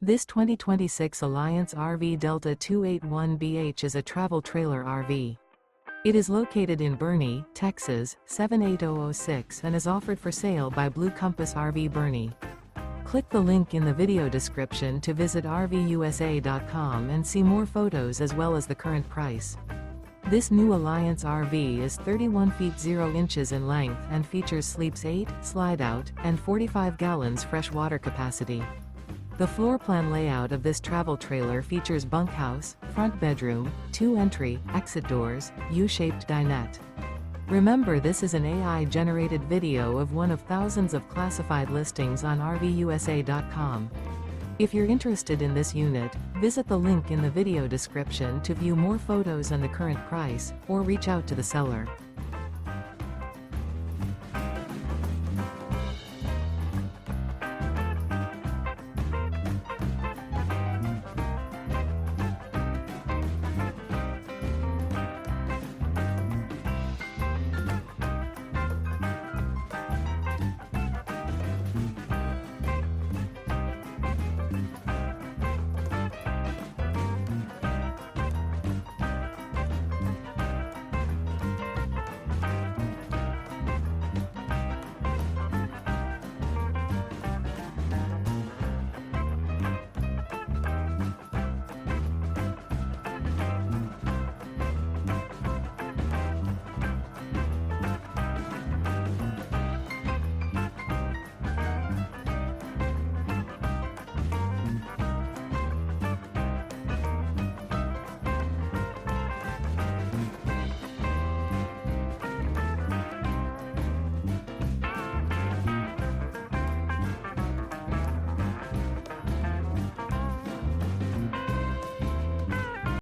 This 2026 Alliance RV Delta 281BH is a travel trailer RV. It is located in Boerne, Texas, 78006 and is offered for sale by Blue Compass RV Boerne. Click the link in the video description to visit RVUSA.com and see more photos as well as the current price. This new Alliance RV is 31 feet 0 inches in length and features sleeps 8, slide-out, and 45 gallons fresh water capacity. The floor plan layout of this travel trailer features bunkhouse, front bedroom, 2 entry, exit doors, U-shaped dinette. Remember, this is an AI-generated video of one of thousands of classified listings on RVUSA.com. If you're interested in this unit, visit the link in the video description to view more photos and the current price, or reach out to the seller.